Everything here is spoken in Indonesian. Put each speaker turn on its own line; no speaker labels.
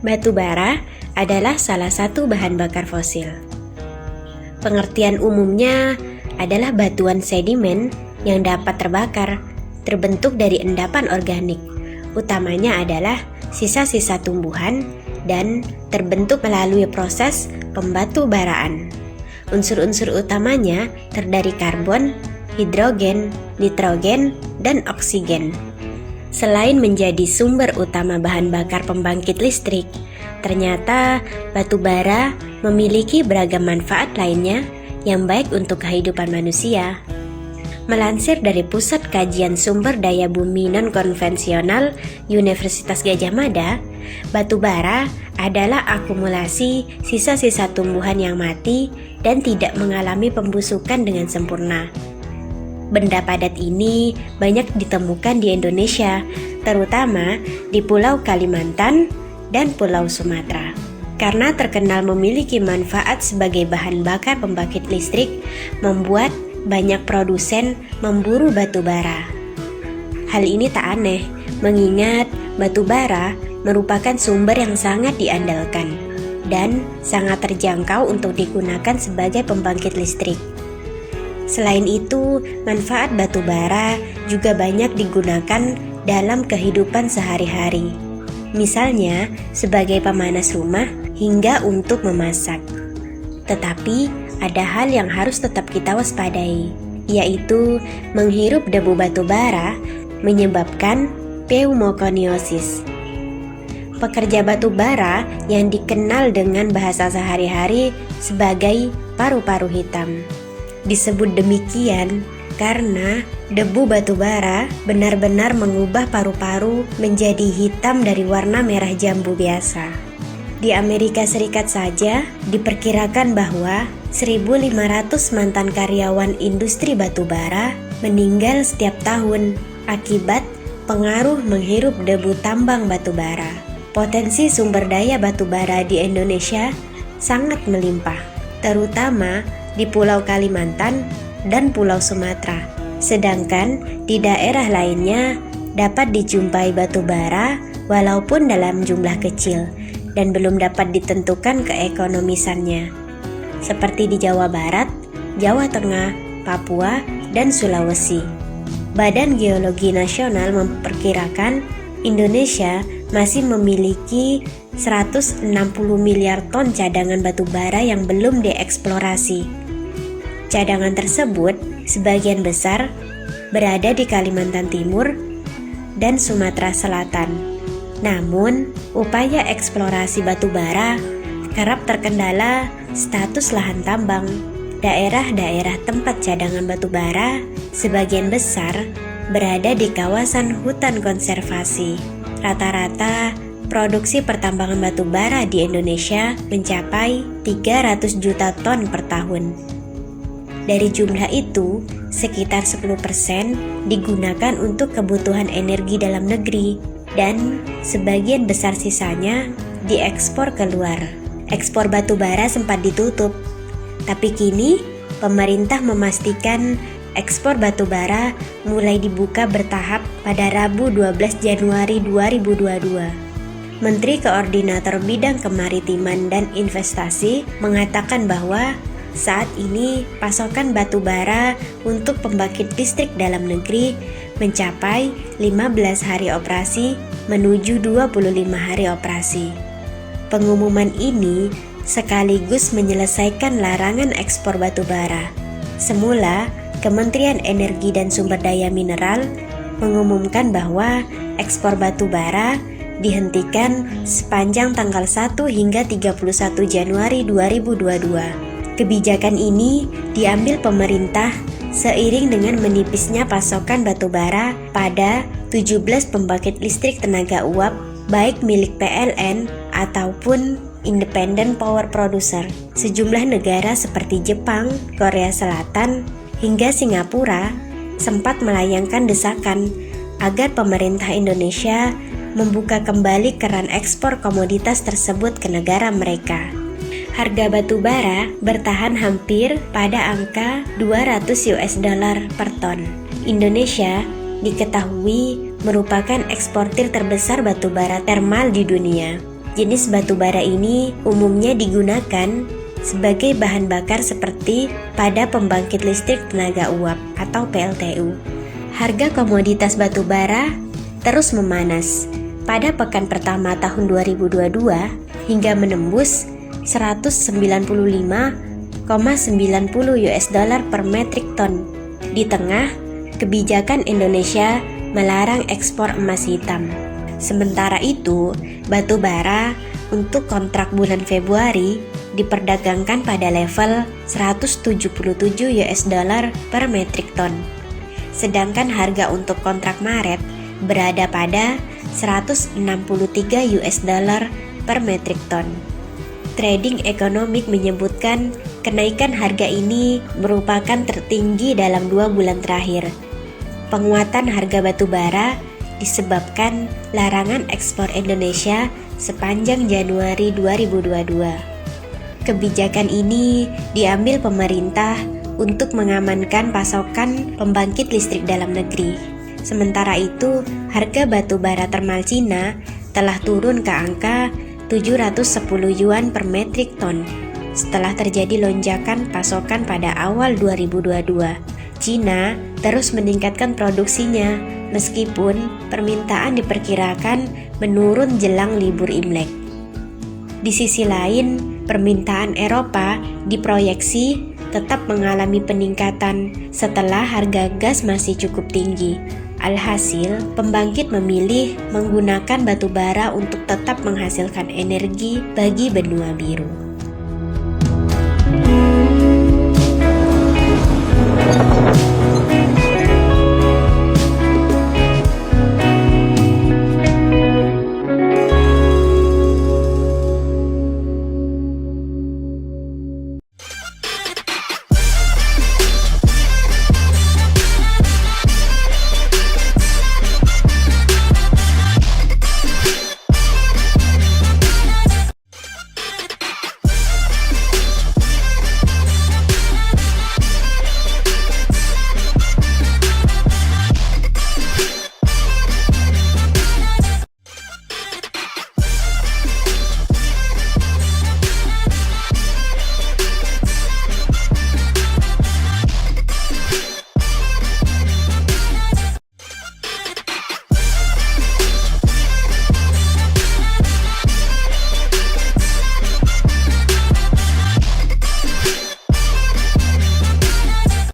Batu bara adalah salah satu bahan bakar fosil. Pengertian umumnya adalah batuan sedimen yang dapat terbakar, terbentuk dari endapan organik. Utamanya adalah sisa-sisa tumbuhan dan terbentuk melalui proses pembatu baraan. Unsur-unsur utamanya terdiri karbon, hidrogen, nitrogen, dan oksigen. Selain menjadi sumber utama bahan bakar pembangkit listrik, ternyata batu bara memiliki beragam manfaat lainnya yang baik untuk kehidupan manusia. Melansir dari Pusat Kajian Sumber Daya Bumi Non-Konvensional Universitas Gadjah Mada, batu bara adalah akumulasi sisa-sisa tumbuhan yang mati dan tidak mengalami pembusukan dengan sempurna. Benda padat ini banyak ditemukan di Indonesia, terutama di Pulau Kalimantan dan Pulau Sumatera. Karena terkenal memiliki manfaat sebagai bahan bakar pembangkit listrik, membuat banyak produsen memburu batu bara. Hal ini tak aneh, mengingat batu bara merupakan sumber yang sangat diandalkan dan sangat terjangkau untuk digunakan sebagai pembangkit listrik. Selain itu, manfaat batu bara juga banyak digunakan dalam kehidupan sehari-hari. Misalnya, sebagai pemanas rumah hingga untuk memasak. Tetapi, ada hal yang harus tetap kita waspadai, yaitu menghirup debu batu bara menyebabkan pneumokoniosis. Pekerja batu bara yang dikenal dengan bahasa sehari-hari sebagai paru-paru hitam. Disebut demikian karena debu batu bara benar-benar mengubah paru-paru menjadi hitam dari warna merah jambu biasa. Di Amerika Serikat saja diperkirakan bahwa 1.500 mantan karyawan industri batu bara meninggal setiap tahun akibat pengaruh menghirup debu tambang batu bara. Potensi sumber daya batu bara di Indonesia sangat melimpah, terutama di Pulau Kalimantan dan Pulau Sumatera. Sedangkan di daerah lainnya dapat dijumpai batu bara walaupun dalam jumlah kecil dan belum dapat ditentukan keekonomisannya. Seperti di Jawa Barat, Jawa Tengah, Papua, dan Sulawesi. Badan Geologi Nasional memperkirakan Indonesia masih memiliki 160 miliar ton cadangan batu bara yang belum dieksplorasi. Cadangan tersebut sebagian besar berada di Kalimantan Timur dan Sumatera Selatan. Namun, upaya eksplorasi batu bara kerap terkendala status lahan tambang. Daerah-daerah tempat cadangan batu bara sebagian besar berada di kawasan hutan konservasi. Rata-rata produksi pertambangan batu bara di Indonesia mencapai 300 juta ton per tahun. Dari jumlah itu, sekitar 10% digunakan untuk kebutuhan energi dalam negeri dan sebagian besar sisanya diekspor keluar. Ekspor batu bara sempat ditutup, tapi kini pemerintah memastikan ekspor batu bara mulai dibuka bertahap pada Rabu 12 Januari 2022. Menteri Koordinator Bidang Kemaritiman dan Investasi mengatakan bahwa saat ini pasokan batu bara untuk pembangkit listrik dalam negeri mencapai 15 hari operasi menuju 25 hari operasi. Pengumuman ini sekaligus menyelesaikan larangan ekspor batu bara. Semula, Kementerian Energi dan Sumber Daya Mineral mengumumkan bahwa ekspor batu bara dihentikan sepanjang tanggal 1 hingga 31 Januari 2022. Kebijakan ini diambil pemerintah seiring dengan menipisnya pasokan batu bara pada 17 pembangkit listrik tenaga uap baik milik PLN ataupun Independent Power Producer. Sejumlah negara seperti Jepang, Korea Selatan, hingga Singapura sempat melayangkan desakan agar pemerintah Indonesia membuka kembali keran ekspor komoditas tersebut ke negara mereka. Harga batu bara bertahan hampir pada angka 200 US dollar per ton. Indonesia diketahui merupakan eksportir terbesar batu bara termal di dunia. Jenis batu bara ini umumnya digunakan sebagai bahan bakar seperti pada pembangkit listrik tenaga uap atau PLTU. Harga komoditas batu bara terus memanas. Pada pekan pertama tahun 2022 hingga menembus 195,90 US dollar per metrik ton. Di tengah kebijakan Indonesia melarang ekspor emas hitam. Sementara itu, batu bara untuk kontrak bulan Februari diperdagangkan pada level 177 US dollar per metrik ton. Sedangkan harga untuk kontrak Maret berada pada 163 US dollar per metrik ton. Trading Economic menyebutkan kenaikan harga ini merupakan tertinggi dalam 2 bulan terakhir. Penguatan harga batu bara disebabkan larangan ekspor Indonesia sepanjang Januari 2022. Kebijakan ini diambil pemerintah untuk mengamankan pasokan pembangkit listrik dalam negeri. Sementara itu, harga batu bara termal Cina telah turun ke angka 710 yuan per metrik ton setelah terjadi lonjakan pasokan pada awal 2022. Cina terus meningkatkan produksinya meskipun permintaan diperkirakan menurun jelang libur Imlek. Di sisi lain, permintaan Eropa diproyeksi tetap mengalami peningkatan setelah harga gas masih cukup tinggi. Alhasil, pembangkit memilih menggunakan batu bara untuk tetap menghasilkan energi bagi benua biru.